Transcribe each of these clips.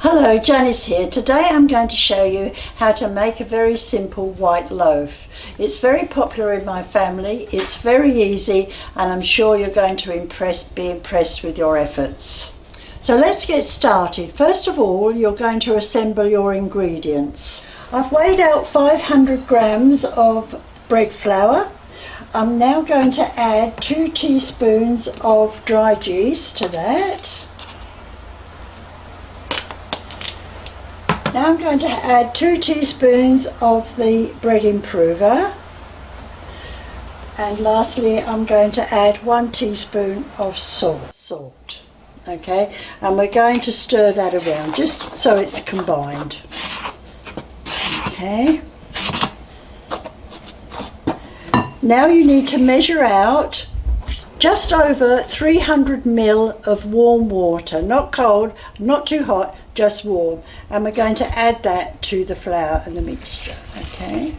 Hello, Janice here. Today I'm going to show you how to make a very simple white loaf. It's very popular in my family, it's very easy, and I'm sure you're going to be impressed with your efforts. So let's get started. First of all, you're going to assemble your ingredients. I've weighed out 500 grams of bread flour. I'm now going to add 2 teaspoons of dried yeast to that. Now I'm going to add 2 teaspoons of the bread improver, and lastly I'm going to add 1 teaspoon of salt. Okay, and we're going to stir that around just so it's combined. Okay. Now you need to measure out just over 300 ml of warm water, not cold, not too hot, just warm, and we're going to add that to the flour and the mixture. Okay.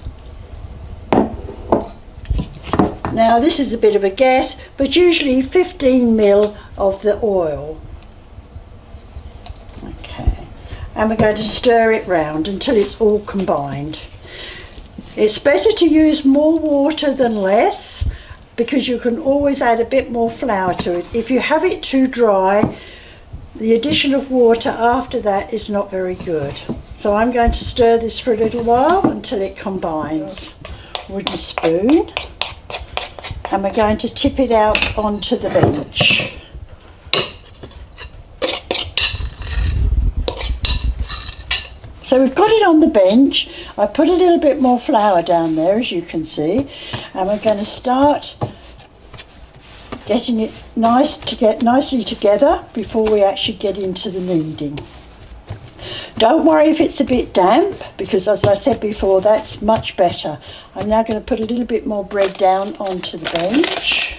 Now this is a bit of a guess, but usually 15 ml of the oil. Okay, and we're going to stir it round until it's all combined. It's better to use more water than less, because you can always add a bit more flour to it. If you have it too dry, the addition of water after that is not very good. So I'm going to stir this for a little while until it combines. Wooden spoon, and we're going to tip it out onto the bench. So we've got it on the bench. I put a little bit more flour down there, as you can see, and we're going to start getting it nicely together before we actually get into the kneading. Don't worry if it's a bit damp, because as I said before, that's much better. I'm now going to put a little bit more bread down onto the bench,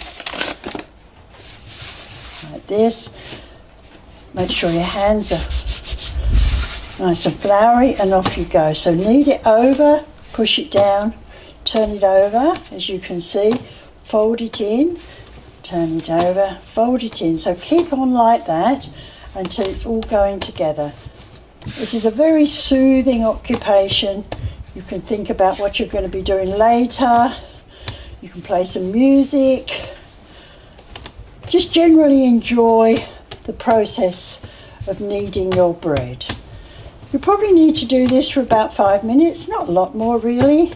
like this. Make sure your hands are nice and floury, and off you go. So knead it over, push it down, turn it over, as you can see, fold it in, turn it over, fold it in. So keep on like that until it's all going together. This is a very soothing occupation. You can think about what you're going to be doing later. You can play some music. Just generally enjoy the process of kneading your bread. You probably need to do this for about 5 minutes, not a lot more really.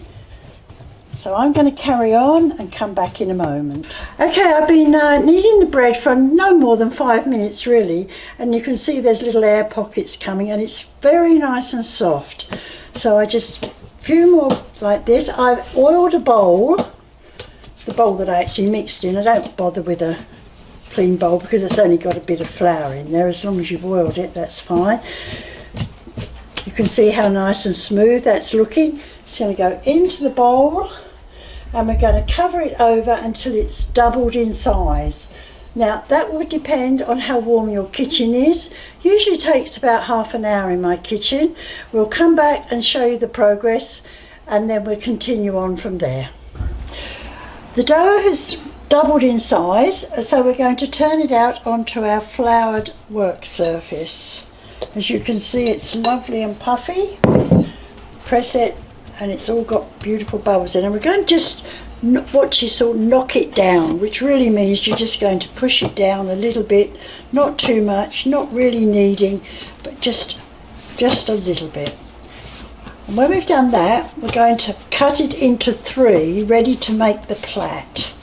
So I'm going to carry on and come back in a moment. Okay, I've been kneading the bread for no more than 5 minutes really, and you can see there's little air pockets coming, and it's very nice and soft. So I just, a few more like this. I've oiled a bowl, the bowl that I actually mixed in. I don't bother with a clean bowl because it's only got a bit of flour in there. As long as you've oiled it, that's fine. You can see how nice and smooth that's looking. It's going to go into the bowl, and we're going to cover it over until it's doubled in size. Now that would depend on how warm your kitchen is. Usually takes about half an hour in my kitchen. We'll come back and show you the progress, and then we'll continue on from there. The dough has doubled in size, so we're going to turn it out onto our floured work surface. As you can see, it's lovely and puffy. Press it, and it's all got beautiful bubbles in, and we're going to just watch you sort of knock it down, which really means you're just going to push it down a little bit, not too much, not really kneading, but just a little bit. And when we've done that, we're going to cut it into 3, ready to make the plait.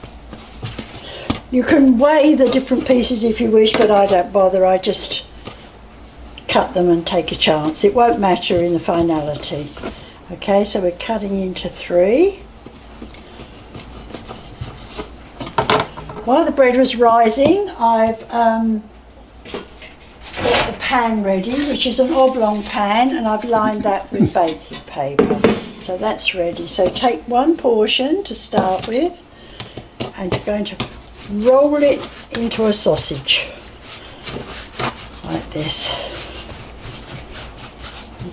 You can weigh the different pieces if you wish, but I don't bother. I just cut them and take a chance. It won't matter in the finality. Okay, so we're cutting into 3. While the bread was rising, I've got the pan ready, which is an oblong pan, and I've lined that with baking paper. So that's ready. So take 1 portion to start with, and you're going to roll it into a sausage, like this.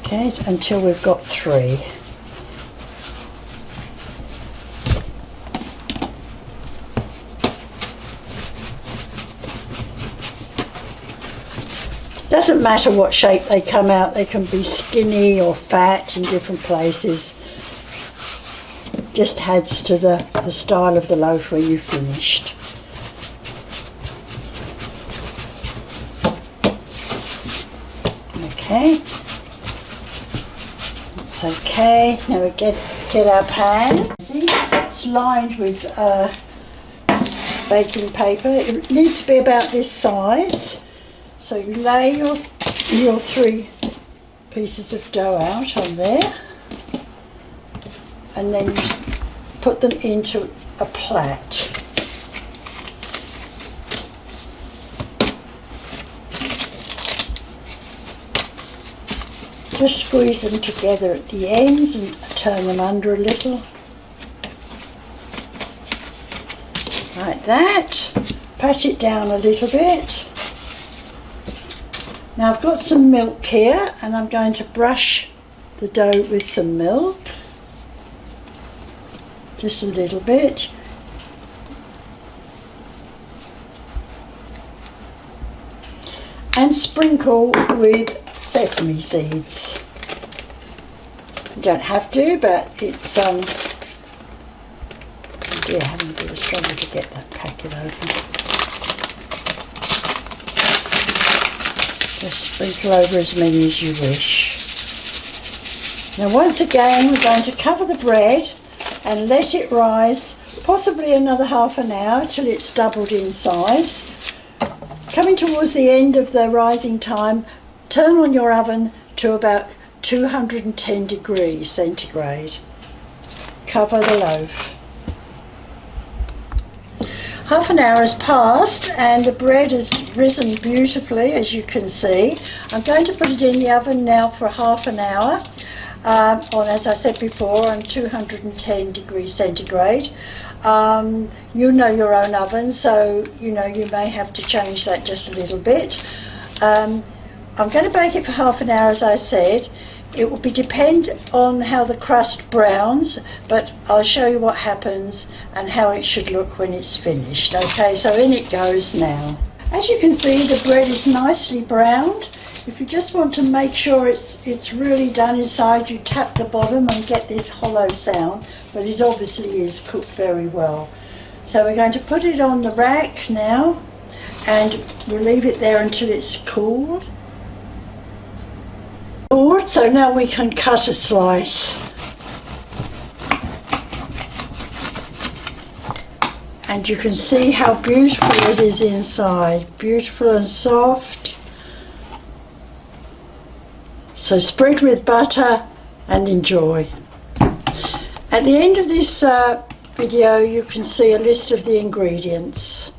Okay, until we've got 3. Doesn't matter what shape they come out, they can be skinny or fat in different places. Just adds to the style of the loaf when you've finished. Okay, that's okay. Now we get our pan. It's lined with baking paper. It needs to be about this size. So you lay your 3 pieces of dough out on there, and then you put them into a plait. Just squeeze them together at the ends and turn them under a little. Like that. Pat it down a little bit. Now I've got some milk here, and I'm going to brush the dough with some milk. Just a little bit. And sprinkle with sesame seeds. You don't have to, but it's dear, having a bit of struggle to get that packet open. Just sprinkle over as many as you wish. Now once again, we're going to cover the bread and let it rise possibly another half an hour till it's doubled in size. Coming towards the end of the rising time, turn on your oven to about 210 degrees centigrade. Cover the loaf. Half an hour has passed and the bread has risen beautifully, as you can see. I'm going to put it in the oven now for half an hour on, as I said before, on 210 degrees centigrade. You know your own oven, so you know you may have to change that just a little bit. I'm going to bake it for half an hour, as I said. It will depend on how the crust browns, but I'll show you what happens and how it should look when it's finished. Okay, so in it goes now. As you can see, the bread is nicely browned. If you just want to make sure it's really done inside, you tap the bottom and get this hollow sound, but it obviously is cooked very well. So we're going to put it on the rack now, and we'll leave it there until it's cooled. So now we can cut a slice. And you can see how beautiful it is inside. Beautiful and soft. So spread with butter and enjoy. At the end of this video you can see a list of the ingredients.